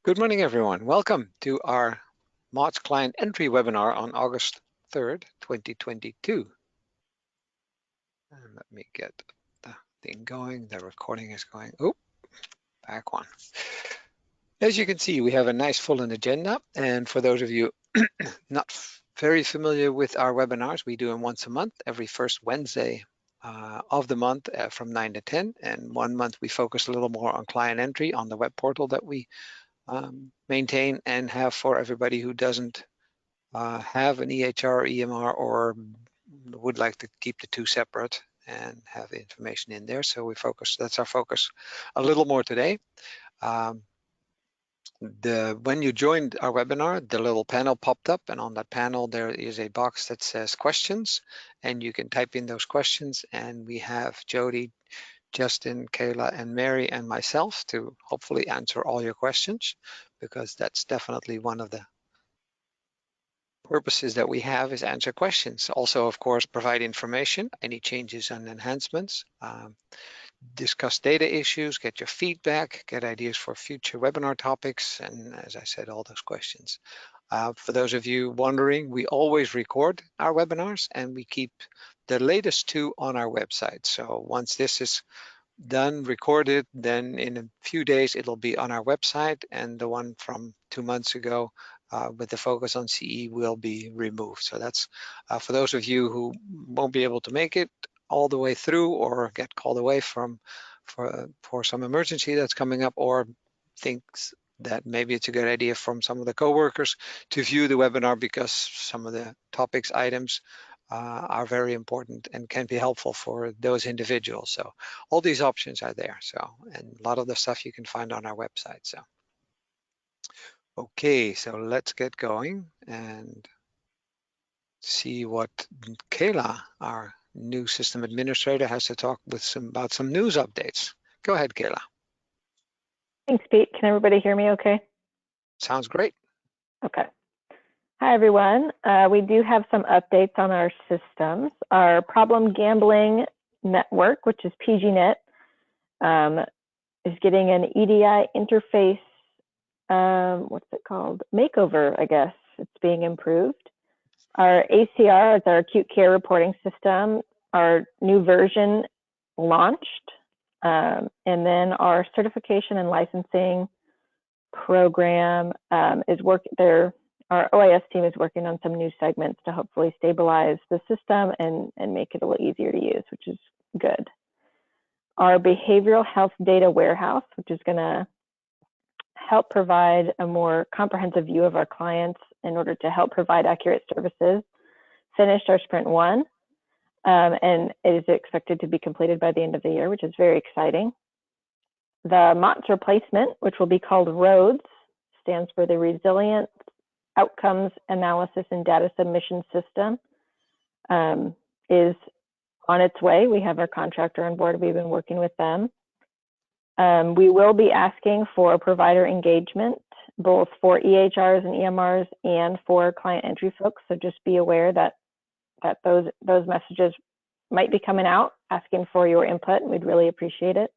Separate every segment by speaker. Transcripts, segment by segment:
Speaker 1: Good morning, everyone. Welcome to our MOTS client entry webinar on August 3rd, 2022. And let me get the thing going. The recording is going. Oh, back one. As you can see, we have a nice full agenda. And for those of you not very familiar with our webinars, we do them once a month, every first Wednesday of the month from 9 to 10. And 1 month we focus a little more on client entry on the web portal that we maintain and have for everybody who doesn't have an EHR or EMR or would like to keep the two separate and have the information in there. So that's our focus a little more today. When you joined our webinar, the little panel popped up, and on that panel there is a box that says questions, and you can type in those questions, and we have Jody, Justin, Kayla, and Mary, and myself to hopefully answer all your questions, because that's definitely one of the purposes that we have is answer questions. Also, of course, provide information, any changes and enhancements, discuss data issues, get your feedback, get ideas for future webinar topics, and as I said, all those questions. For those of you wondering, we always record our webinars and we keep the latest two on our website. So once this is done, recorded, then in a few days it'll be on our website, and the one from 2 months ago with the focus on CE will be removed. So that's for those of you who won't be able to make it all the way through or get called away for some emergency that's coming up, or thinks that maybe it's a good idea from some of the coworkers to view the webinar because some of the topics items are very important and can be helpful for those individuals. So all these options are there. So, and a lot of the stuff you can find on our website. So, okay, so let's get going and see what Kayla, our new system administrator, has to talk with about some news updates. Go ahead, Kayla.
Speaker 2: Thanks, Pete. Can everybody hear me okay?
Speaker 1: Sounds great.
Speaker 2: Okay. Hi, everyone. We do have some updates on our systems. Our problem gambling network, which is PGNet, is getting an EDI interface, what's it called? Makeover, I guess. It's being improved. Our ACR, is our acute care reporting system, our new version launched. And then our certification and licensing program is our OIS team is working on some new segments to hopefully stabilize the system and make it a little easier to use, which is good. Our behavioral health data warehouse, which is going to help provide a more comprehensive view of our clients in order to help provide accurate services, finished our sprint 1, and it is expected to be completed by the end of the year, which is very exciting. The MOTS replacement, which will be called ROADS, stands for the Resilient Outcomes Analysis and Data Submission System, is on its way. We have our contractor on board. We've been working with them. We will be asking for provider engagement, both for EHRs and EMRs and for client entry folks. So just be aware that those messages might be coming out, asking for your input, and we'd really appreciate it.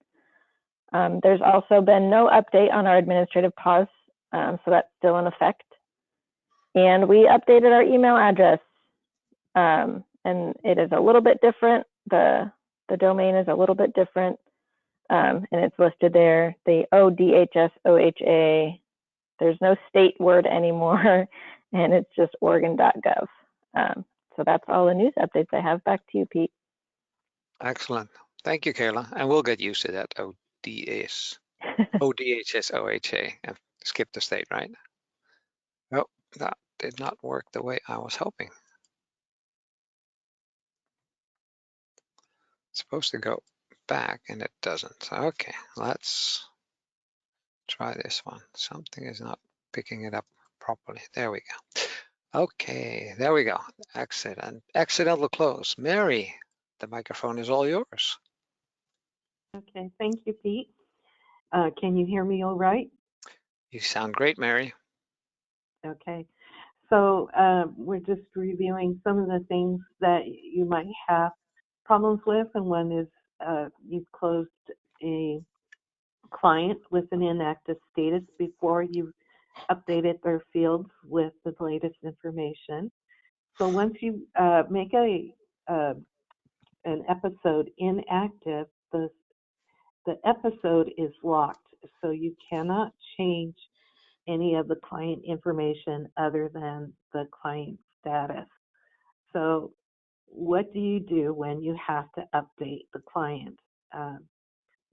Speaker 2: There's also been no update on our administrative pause, so that's still in effect. And we updated our email address, and it is a little bit different. The domain is a little bit different, and it's listed there, the ODHS-OHA. There's no state word anymore, and it's just Oregon.gov. So that's all the news updates I have. Back to you, Pete.
Speaker 1: Excellent. Thank you, Kayla. And we'll get used to that ODHS-OHA. And skip the state, right? Oh, that did not work the way I was hoping. It's supposed to go back and it doesn't. Okay, let's try this one. Something is not picking it up properly. There we go. Okay, there we go. Accidental close. Mary, the microphone is all yours.
Speaker 3: Okay, thank you, Pete. Can you hear me all right?
Speaker 1: You sound great, Mary.
Speaker 3: Okay, so we're just reviewing some of the things that you might have problems with, and one is you've closed a client with an inactive status before you updated their fields with the latest information. So once you make an episode inactive, the episode is locked, so you cannot change any of the client information other than the client status. So what do you do when you have to update the client?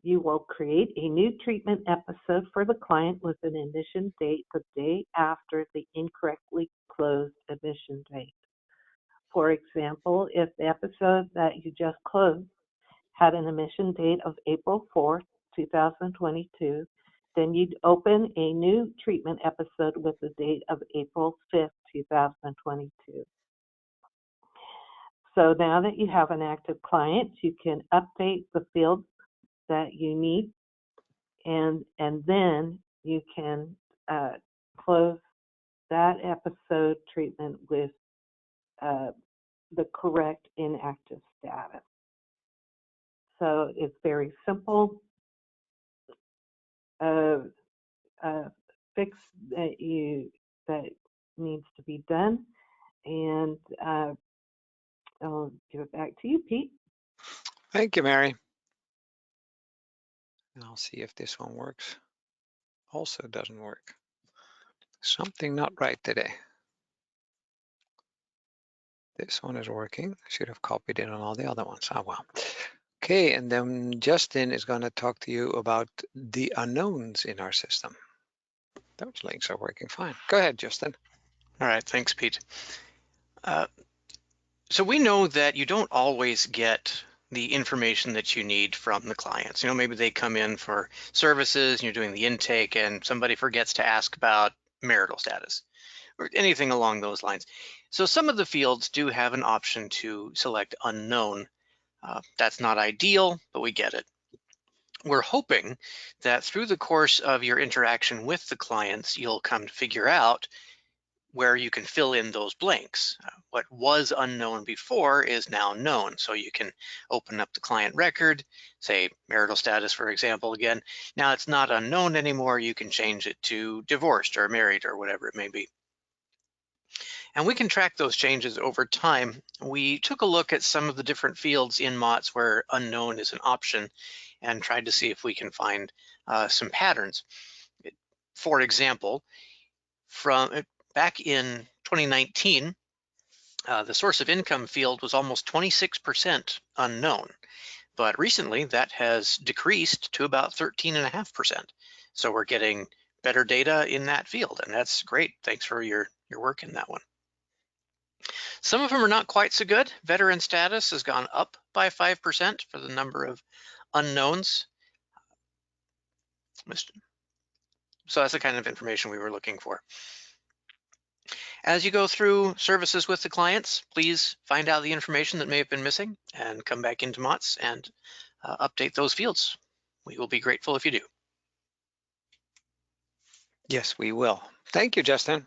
Speaker 3: You will create a new treatment episode for the client with an admission date the day after the incorrectly closed admission date. For example, if the episode that you just closed had an admission date of April 4th, 2022, then you'd open a new treatment episode with the date of April 5th, 2022. So now that you have an active client, you can update the fields that you need, and then you can close that episode treatment with the correct inactive status. So it's very simple. Fix that needs to be done, and I'll give it back to you, Pete.
Speaker 1: Thank you, Mary. And I'll see if this one works. Also doesn't work. Something not right today. This one is working. I should have copied it on all the other ones. Oh, well. Okay, and then Justin is going to talk to you about the unknowns in our system. Those links are working fine. Go ahead, Justin.
Speaker 4: All right, thanks, Pete. So we know that you don't always get the information that you need from the clients. Maybe they come in for services and you're doing the intake and somebody forgets to ask about marital status or anything along those lines. So some of the fields do have an option to select unknown. That's not ideal, but we get it. We're hoping that through the course of your interaction with the clients, you'll come to figure out where you can fill in those blanks. What was unknown before is now known. So you can open up the client record, say marital status, for example, again. Now it's not unknown anymore. You can change it to divorced or married or whatever it may be. And we can track those changes over time. We took a look at some of the different fields in MOTS where unknown is an option and tried to see if we can find some patterns. For example, from back in 2019, the source of income field was almost 26% unknown, but recently that has decreased to about 13.5%. So we're getting better data in that field, and that's great. Thanks for your work in that one. Some of them are not quite so good. Veteran status has gone up by 5% for the number of unknowns. So that's the kind of information we were looking for. As you go through services with the clients, please find out the information that may have been missing and come back into MOTS and update those fields. We will be grateful if you do.
Speaker 1: Yes, we will. Thank you, Justin.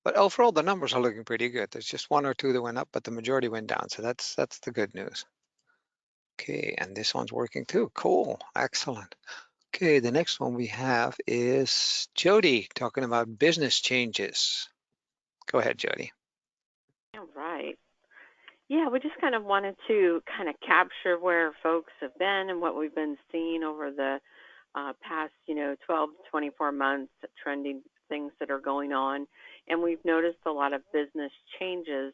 Speaker 1: But overall, the numbers are looking pretty good. There's just one or two that went up, but the majority went down. So that's the good news. Okay, and this one's working too. Cool, excellent. Okay, the next one we have is Jody talking about business changes. Go ahead, Jody.
Speaker 5: All right. Yeah, we just kind of wanted to kind of capture where folks have been and what we've been seeing over the past, 12 to 24 months, trending things that are going on. And we've noticed a lot of business changes.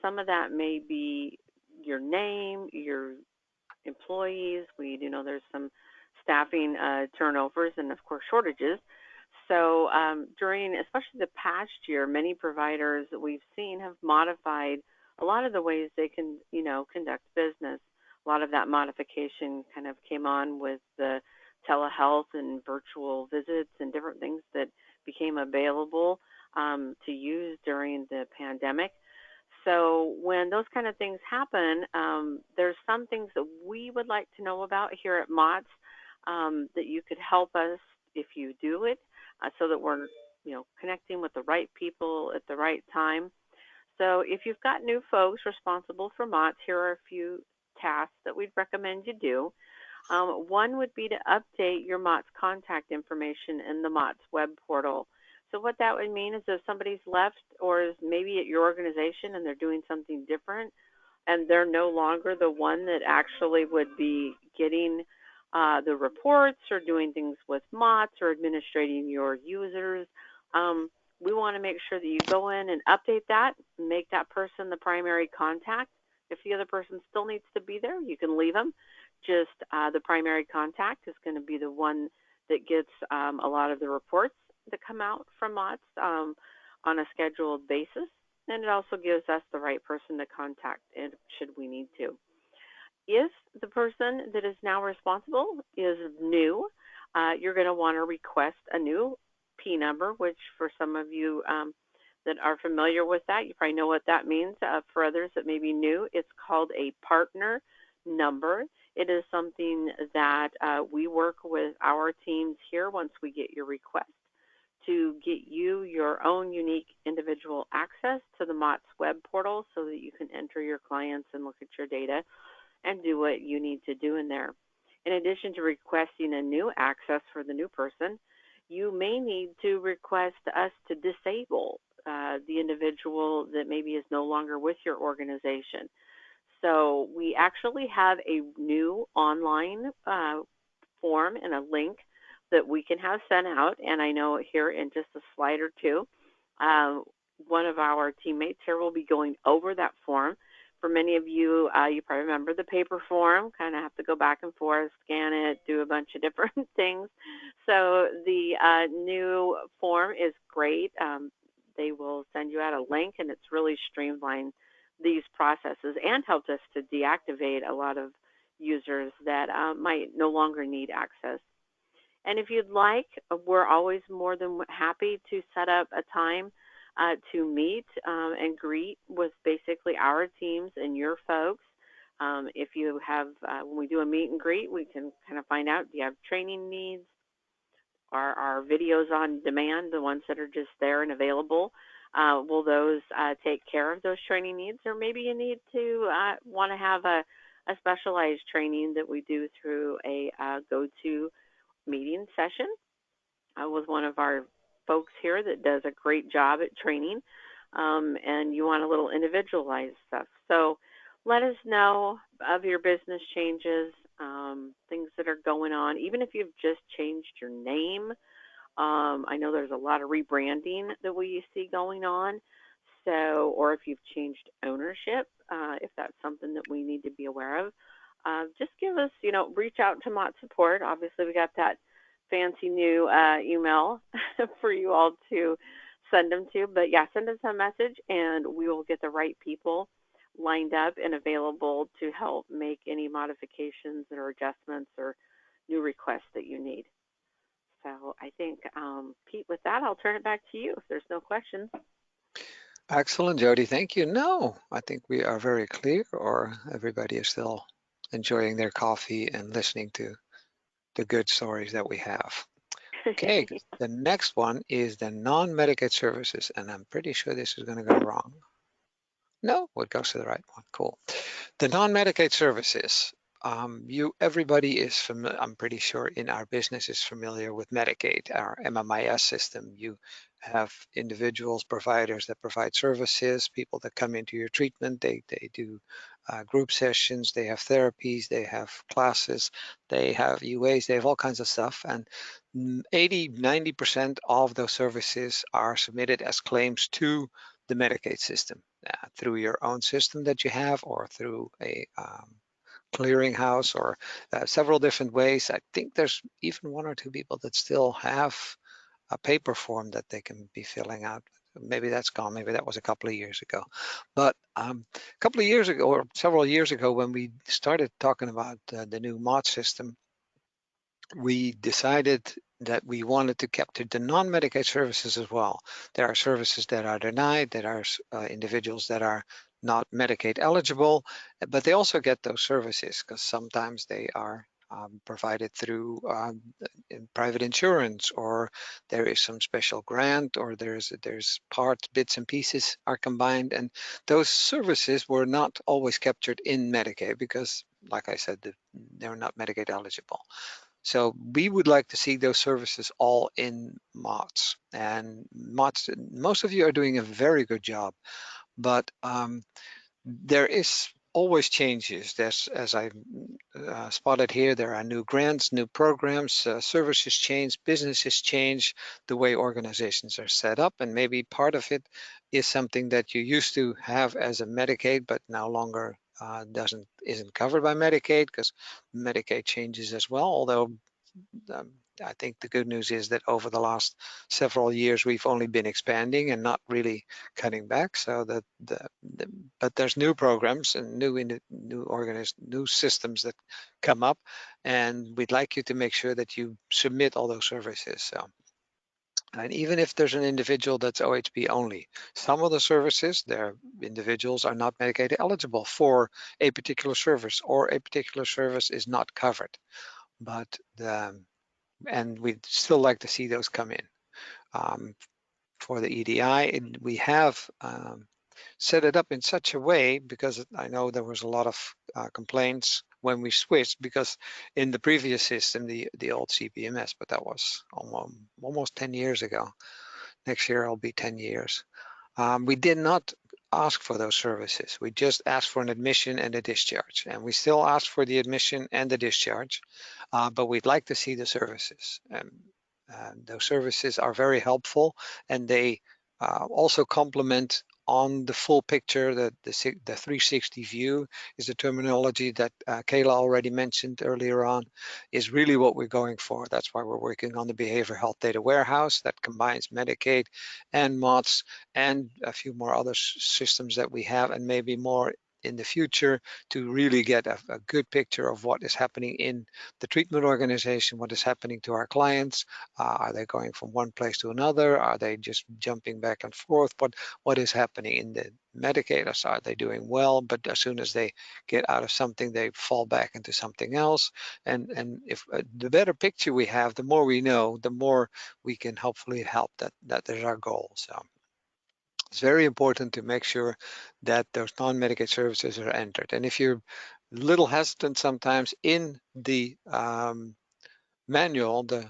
Speaker 5: Some of that may be your name, your employees. We do know there's some staffing turnovers and, of course, shortages. So during especially the past year, many providers that we've seen have modified a lot of the ways they can, conduct business. A lot of that modification kind of came on with the telehealth and virtual visits and different things that became available to use during the pandemic. So when those kind of things happen, there's some things that we would like to know about here at MOTS that you could help us if you do it, so that we're, connecting with the right people at the right time. So if you've got new folks responsible for MOTS, here are a few tasks that we'd recommend you do. One would be to update your MOTS contact information in the MOTS web portal. So what that would mean is if somebody's left or is maybe at your organization and they're doing something different and they're no longer the one that actually would be getting the reports or doing things with MOTS or administrating your users, we want to make sure that you go in and update that, make that person the primary contact. If the other person still needs to be there, you can leave them. Just the primary contact is going to be the one that gets a lot of the reports that come out from MOTS on a scheduled basis. And it also gives us the right person to contact should we need to. If the person that is now responsible is new, you're going to want to request a new P number, which for some of you that are familiar with that, you probably know what that means. For others that may be new, it's called a partner number. It is something that we work with our teams here once we get your request to get you your own unique individual access to the MOTS web portal so that you can enter your clients and look at your data and do what you need to do in there. In addition to requesting a new access for the new person, you may need to request us to disable the individual that maybe is no longer with your organization. So we actually have a new online form and a link that we can have sent out, and I know here in just a slide or two, one of our teammates here will be going over that form. For many of you, you probably remember the paper form, kind of have to go back and forth, scan it, do a bunch of different things. So the new form is great. They will send you out a link, and it's really streamlined these processes and helped us to deactivate a lot of users that might no longer need access. And if you'd like, we're always more than happy to set up a time to meet and greet with basically our teams and your folks. If you have, when we do a meet and greet, we can kind of find out, do you have training needs? Are our videos on demand, the ones that are just there and available? Will those take care of those training needs? Or maybe you need to want to have a specialized training that we do through a go-to meeting session with one of our folks here that does a great job at training, and you want a little individualized stuff. So let us know of your business changes, things that are going on, even if you've just changed your name. I know there's a lot of rebranding that we see going on. So, or if you've changed ownership, if that's something that we need to be aware of, just give us, reach out to MOTS support. Obviously, we got that fancy new email for you all to send them to. But yeah, send us a message and we will get the right people lined up and available to help make any modifications or adjustments or new requests that you need. So I think, Pete, with that, I'll turn it back to you if there's no questions.
Speaker 1: Excellent, Jody. Thank you. No, I think we are very clear, or everybody is still enjoying their coffee and listening to the good stories that we have. Okay, the next one is the non-Medicaid services, and I'm pretty sure this is going to go wrong. No, it goes to the right one. Cool. The non-Medicaid services. Everybody is familiar, I'm pretty sure in our business is familiar with Medicaid, our MMIS system. You have individuals, providers that provide services, people that come into your treatment, they do group sessions, they have therapies, they have classes, they have UAs, they have all kinds of stuff. And 80–90% of those services are submitted as claims to the Medicaid system through your own system that you have or through a clearinghouse or several different ways. I think there's even one or two people that still have a paper form that they can be filling out. Maybe that's gone. Maybe that was a couple of years ago. But a couple of years ago, or several years ago, when we started talking about the new MOTS system, we decided that we wanted to capture the non-Medicaid services as well. There are services that are denied, there are individuals that are not Medicaid eligible, but they also get those services because sometimes they are provided through private insurance, or there is some special grant, or there's parts, bits and pieces are combined, and those services were not always captured in Medicaid because like I said, they're not Medicaid eligible. So we would like to see those services all in MOTS. And MOTS, most of you are doing a very good job, but there is always changes. There's, as I spotted here, there are new grants, new programs, services change, businesses change, the way organizations are set up, and maybe part of it is something that you used to have as a Medicaid, but no longer isn't covered by Medicaid, because Medicaid changes as well. Although um, I think the good news is that over the last several years, we've only been expanding and not really cutting back. So that but there's new programs and new systems that come up, and we'd like you to make sure that you submit all those services. So. And even if there's an individual that's OHB only, some of the services, their individuals are not Medicaid eligible for a particular service, or a particular service is not covered. But and we'd still like to see those come in. For the EDI, we have set it up in such a way, because I know there was a lot of complaints when we switched, because in the previous system, the old CPMS, but that was almost 10 years ago. Next year it'll be 10 years. We did not ask for those services. We just asked for an admission and a discharge, and we still ask for the admission and the discharge, but we'd like to see the services. Those services are very helpful, and they also complement on the full picture. The 360 view is the terminology that Kayla already mentioned earlier on, is really what we're going for. That's why we're working on the behavioral health data warehouse that combines Medicaid and MOTS and a few more other systems that we have, and maybe more in the future, to really get a good picture of what is happening in the treatment organization, what is happening to our clients. Are they going from one place to another? Are they just jumping back and forth? What is happening in the Medicaid? Are they doing well, but as soon as they get out of something, they fall back into something else? And if the better picture we have, the more we know, the more we can hopefully help. That is our goal. So it's very important to make sure that those non-Medicaid services are entered. And if you're a little hesitant sometimes in the manual, the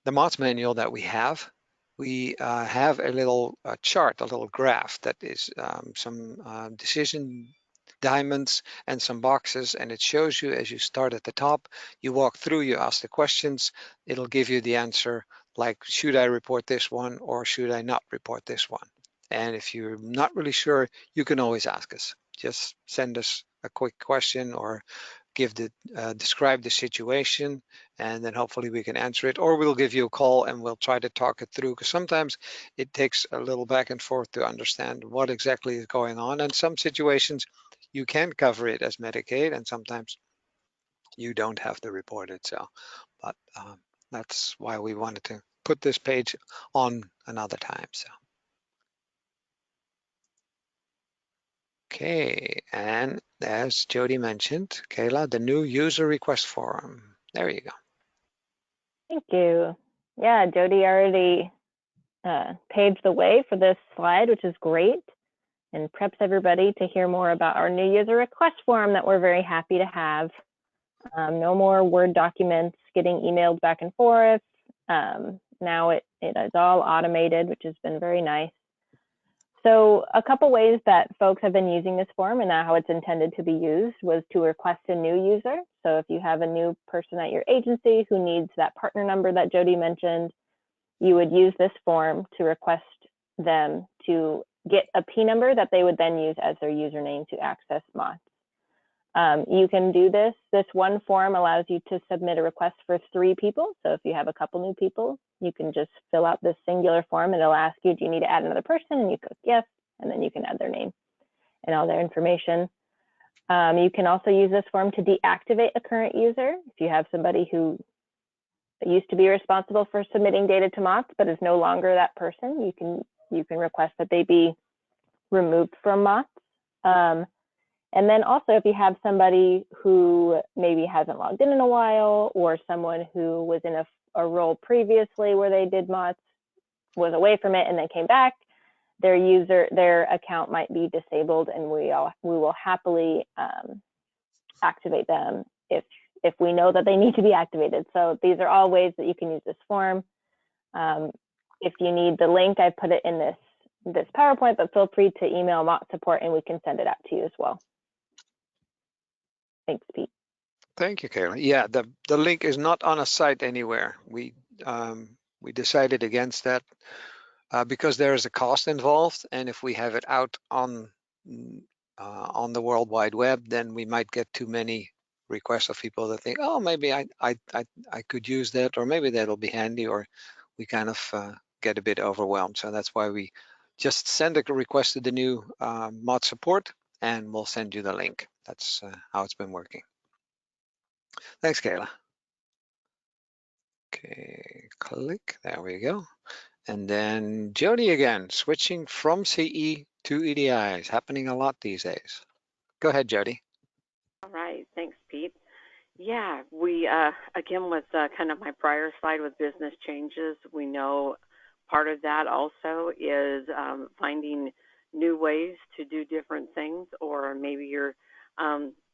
Speaker 1: MOTS manual that we have a little chart, a little graph that is some decision diamonds and some boxes, and it shows you as you start at the top, you walk through, you ask the questions, it'll give you the answer, like, should I report this one or should I not report this one? And if you're not really sure, you can always ask us. Just send us a quick question, or describe the situation, and then hopefully we can answer it, or we'll give you a call and we'll try to talk it through, because sometimes it takes a little back and forth to understand what exactly is going on. And some situations you can cover it as Medicaid, and sometimes you don't have to report it. So, but that's why we wanted to put this page on another time. So. Okay, and as Jody mentioned, Kayla, the new user request form. There you go.
Speaker 2: Thank you. Yeah, Jody already paved the way for this slide, which is great, and preps everybody to hear more about our new user request form that we're very happy to have. No more Word documents getting emailed back and forth. Now it is all automated, which has been very nice. So a couple ways that folks have been using this form and how it's intended to be used was to request a new user. So if you have a new person at your agency who needs that partner number that Jody mentioned, you would use this form to request them to get a P number that they would then use as their username to access MOTS. You can do this. This one form allows you to submit a request for 3 people. So if you have a couple new people, you can just fill out this singular form. It'll ask you, do you need to add another person? And you click yes, and then you can add their name and all their information. You can also use this form to deactivate a current user. If you have somebody who used to be responsible for submitting data to MOTS but is no longer that person, you can request that they be removed from MOTS. And then also, if you have somebody who maybe hasn't logged in a while, or someone who was in a role previously where they did MOTS, was away from it and then came back, their account might be disabled, and we will happily activate them if we know that they need to be activated. So these are all ways that you can use this form. If you need the link, I put it in this PowerPoint, but feel free to email MOTS support and we can send it out to you as well. Thanks, Pete.
Speaker 1: Thank you, Kayla. Yeah, the link is not on a site anywhere. We decided against that because there is a cost involved, and if we have it out on the World Wide Web, then we might get too many requests of people that think, oh, maybe I could use that, or maybe that'll be handy, or we kind of get a bit overwhelmed. So that's why we just send a request to the new mod support, and we'll send you the link. That's how it's been working. Thanks, Kayla. Okay, click, there we go. And then Jody again, switching from CE to EDI is happening a lot these days. Go ahead, Jody.
Speaker 5: All right, thanks, Pete. Yeah, we, again, with kind of my prior slide with business changes, we know part of that also is finding new ways to do different things, or maybe you're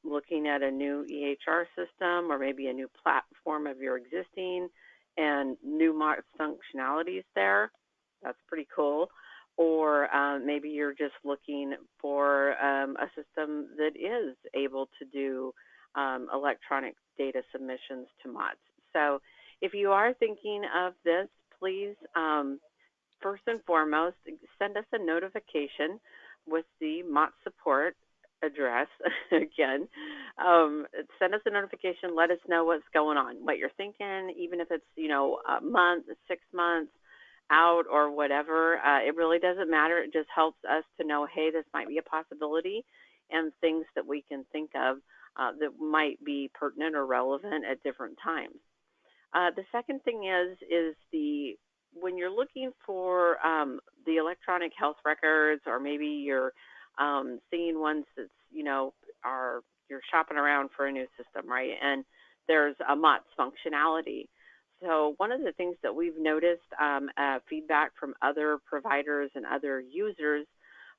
Speaker 5: looking at a new EHR system, or maybe a new platform of your existing and new MOTS functionalities there. That's pretty cool. Or maybe you're just looking for a system that is able to do electronic data submissions to MOTS. So if you are thinking of this, please, first and foremost, send us a notification with the MOTS support address. Again, send us a notification, let us know what's going on, what you're thinking, even if it's, a month, 6 months out or whatever. It really doesn't matter. It just helps us to know, hey, this might be a possibility, and things that we can think of that might be pertinent or relevant at different times. The second thing is when you're looking for the electronic health records, or maybe you're seeing ones that's, you're shopping around for a new system, right? And there's a MOTS functionality. So one of the things that we've noticed feedback from other providers and other users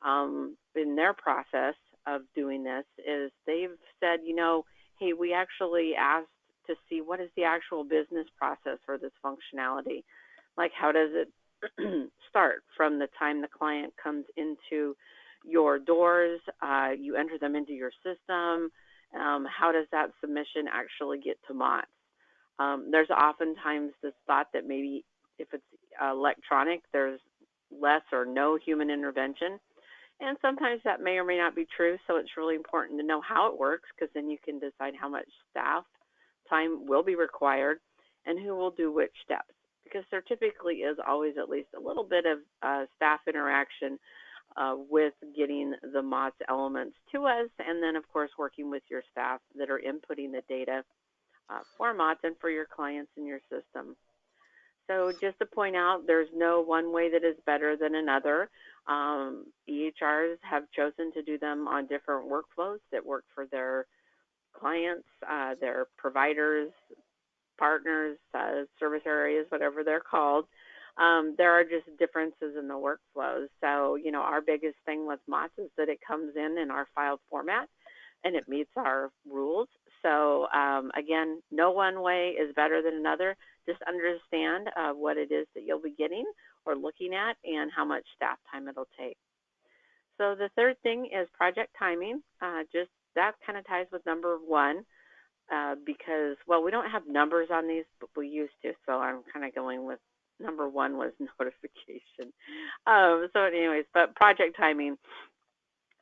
Speaker 5: in their process of doing this is they've said, hey, we actually asked to see what is the actual business process for this functionality. Like, how does it start from the time the client comes into your doors, you enter them into your system, how does that submission actually get to MOTS? There's oftentimes this thought that maybe if it's electronic, there's less or no human intervention. And sometimes that may or may not be true, so it's really important to know how it works, because then you can decide how much staff time will be required and who will do which steps, because there typically is always at least a little bit of staff interaction with getting the MOTS elements to us, and then, of course, working with your staff that are inputting the data for MOTS and for your clients in your system. So just to point out, there's no one way that is better than another. EHRs have chosen to do them on different workflows that work for their clients, their providers, partners, service areas, whatever they're called. There are just differences in the workflows. So, our biggest thing with MOTS is that it comes in our filed format, and it meets our rules. So again, no one way is better than another. Just understand what it is that you'll be getting or looking at and how much staff time it'll take. So the third thing is project timing. Just that kind of ties with number one because, well, we don't have numbers on these, but we used to. So I'm kind of going with number one was notification. So anyways, but project timing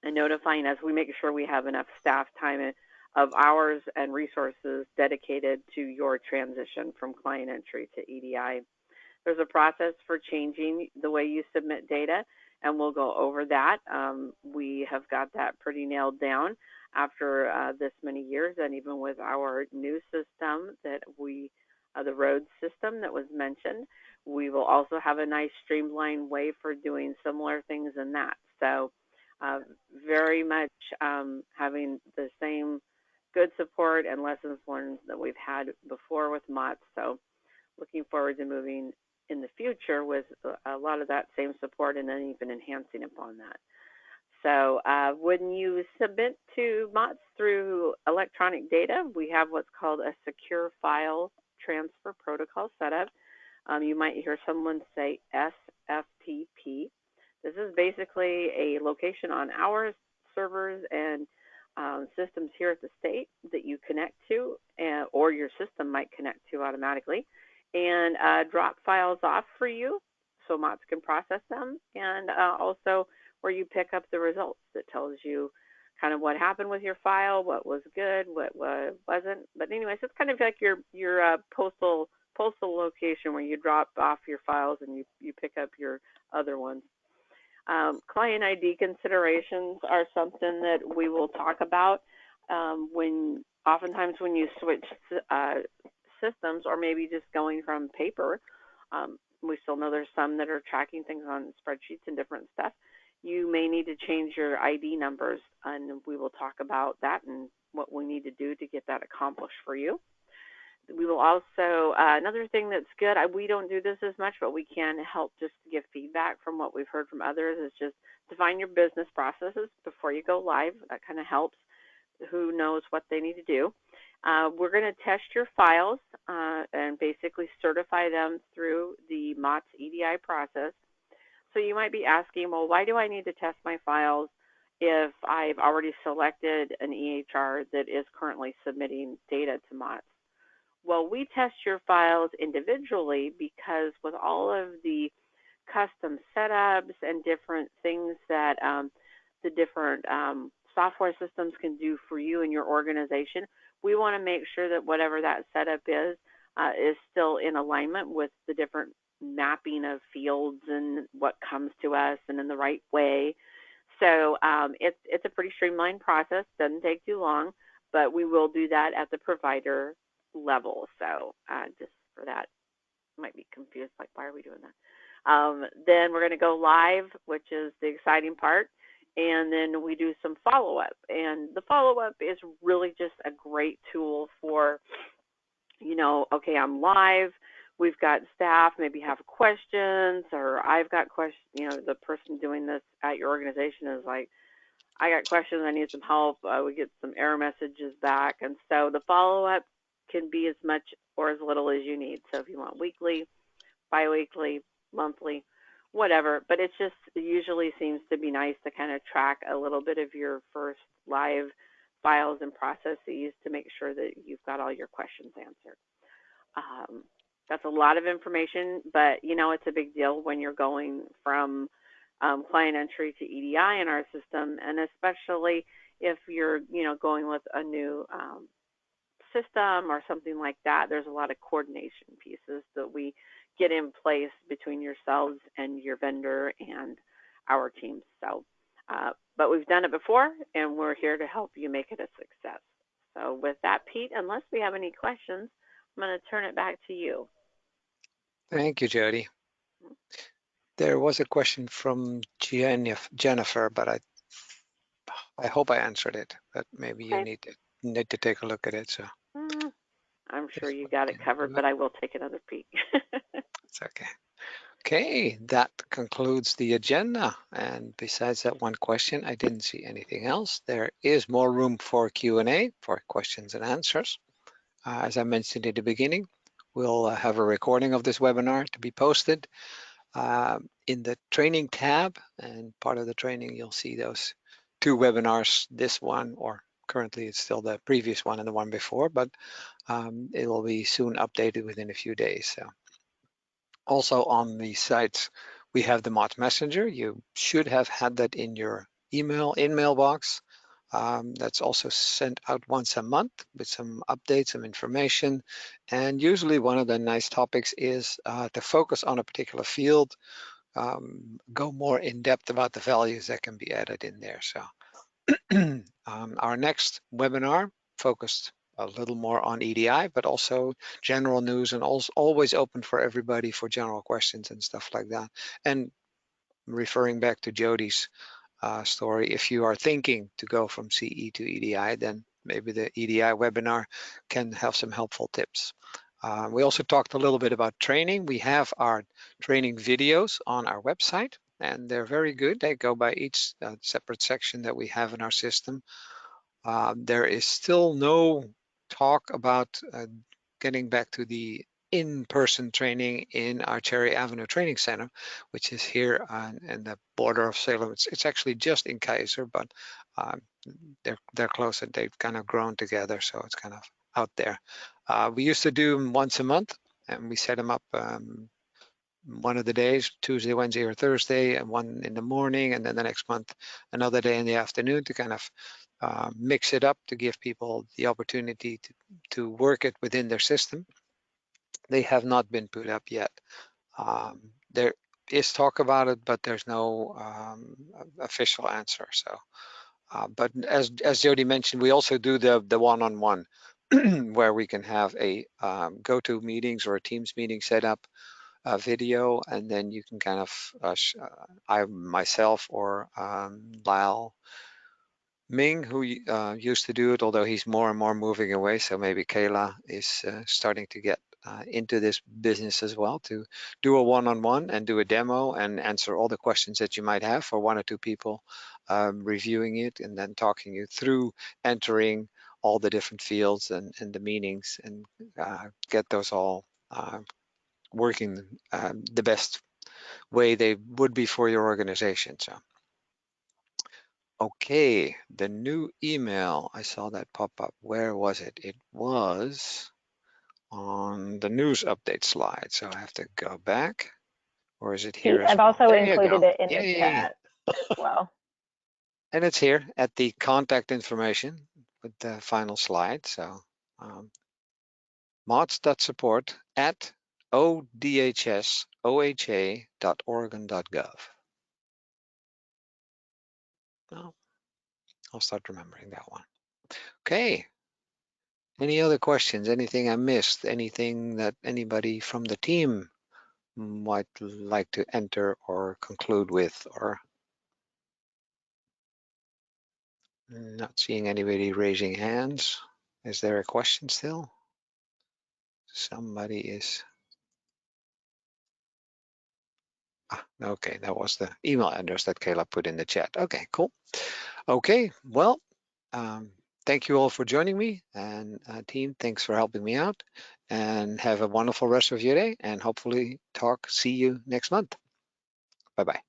Speaker 5: and notifying us, we make sure we have enough staff time of hours and resources dedicated to your transition from client entry to EDI. There's a process for changing the way you submit data, and we'll go over that. We have got that pretty nailed down after this many years, and even with our new system that the road system that was mentioned, we will also have a nice streamlined way for doing similar things in that. So very much having the same good support and lessons learned that we've had before with MOTS. So looking forward to moving in the future with a lot of that same support and then even enhancing upon that. So when you submit to MOTS through electronic data, we have what's called a secure file transfer protocol setup. You might hear someone say SFTP. This is basically a location on our servers and systems here at the state that you connect to, or your system might connect to automatically, and drop files off for you so MOTS can process them, and also where you pick up the results that tells you kind of what happened with your file, what was good, what wasn't. But anyways, it's kind of like your postal location where you drop off your files and you pick up your other ones. Client ID considerations are something that we will talk about oftentimes when you switch systems, or maybe just going from paper. We still know there's some that are tracking things on spreadsheets and different stuff. You may need to change your ID numbers, and we will talk about that and what we need to do to get that accomplished for you. We will also, another thing that's good, we don't do this as much, but we can help just to give feedback from what we've heard from others, is just define your business processes before you go live. That kind of helps. Who knows what they need to do. We're going to test your files and basically certify them through the MOTS EDI process. So you might be asking, well, why do I need to test my files if I've already selected an EHR that is currently submitting data to MOTS? Well, we test your files individually because with all of the custom setups and different things that the different software systems can do for you and your organization, we want to make sure that whatever that setup is still in alignment with the different mapping of fields and what comes to us and in the right way. So it's a pretty streamlined process, doesn't take too long, but we will do that at the provider level. So just for that, might be confused, like, why are we doing that? Then we're going to go live, which is the exciting part, and then we do some follow-up. And the follow-up is really just a great tool for, okay, I'm live, we've got staff, maybe have questions, or I've got questions, the person doing this at your organization is like, I got questions, I need some help, we get some error messages back, and so the follow-up can be as much or as little as you need. So if you want weekly, biweekly, monthly, whatever, but it just usually seems to be nice to kind of track a little bit of your first live files and processes to make sure that you've got all your questions answered. That's a lot of information, but it's a big deal when you're going from client entry to EDI in our system, and especially if you're going with a new system or something like that. There's a lot of coordination pieces that we get in place between yourselves and your vendor and our teams. So, but we've done it before, and we're here to help you make it a success. So with that, Pete, unless we have any questions, I'm going to turn it back to you.
Speaker 1: Thank you, Jody. There was a question from Jennifer, but I hope I answered it. But maybe you need to take a look at it. So
Speaker 5: I'm sure you got it covered, but I will take another peek.
Speaker 1: It's okay. Okay, that concludes the agenda. And besides that one question, I didn't see anything else. There is more room for Q&A, for questions and answers. As I mentioned at the beginning, we'll have a recording of this webinar to be posted in the training tab. And part of the training, you'll see those two webinars, this one, or currently it's still the previous one and the one before, but it will be soon updated within a few days. So. Also on the sites, we have the MOTS Messenger. You should have had that in your mailbox. That's also sent out once a month with some updates, some information. And usually one of the nice topics is to focus on a particular field, go more in depth about the values that can be added in there. So our next webinar focused a little more on EDI, but also general news, and also always open for everybody for general questions and stuff like that. And referring back to Jody's story, if you are thinking to go from CE to EDI, then maybe the EDI webinar can have some helpful tips. We also talked a little bit about training. We have our training videos on our website, and they're very good. They go by each separate section that we have in our system. There is still no talk about getting back to the in-person training in our Cherry Avenue Training Center, which is here on in the border of Salem. It's actually just in Kaiser, but um, they're close and they've kind of grown together, so it's kind of out there. We used to do them once a month, and we set them up one of the days, Tuesday, Wednesday, or Thursday, and one in the morning, and then the next month, another day in the afternoon to kind of mix it up to give people the opportunity to work it within their system. They have not been put up yet. There is talk about it, but there's no official answer. So, but as Jody mentioned, we also do the one-on-one where we can have a go-to meetings or a Teams meeting set up, a video, and then you can kind of I myself or Lyle Ming, who used to do it, although he's more and more moving away. So maybe Kayla is starting to get into this business as well, to do a one-on-one and do a demo and answer all the questions that you might have for one or two people, reviewing it and then talking you through entering all the different fields and the meanings, and get those all working the best way they would be for your organization. So. Okay, the new email, I saw that pop up. Where was it? It was on the news update slide. So I have to go back, or is it here as
Speaker 2: I've
Speaker 1: well?
Speaker 2: also
Speaker 1: There you
Speaker 2: included
Speaker 1: go.
Speaker 2: it in the
Speaker 1: Yay.
Speaker 2: chat as well.
Speaker 1: And it's here at the contact information with the final slide. So mots.support@odhsoha.oregon.gov. Well, I'll start remembering that one. Okay. Any other questions? Anything I missed? Anything that anybody from the team might like to enter or conclude with? Or not seeing anybody raising hands. Is there a question still? Somebody is. Okay, that was the email address that Kayla put in the chat. Okay, cool. Okay, well, thank you all for joining me, and team, thanks for helping me out, and have a wonderful rest of your day, and hopefully see you next month. Bye-bye.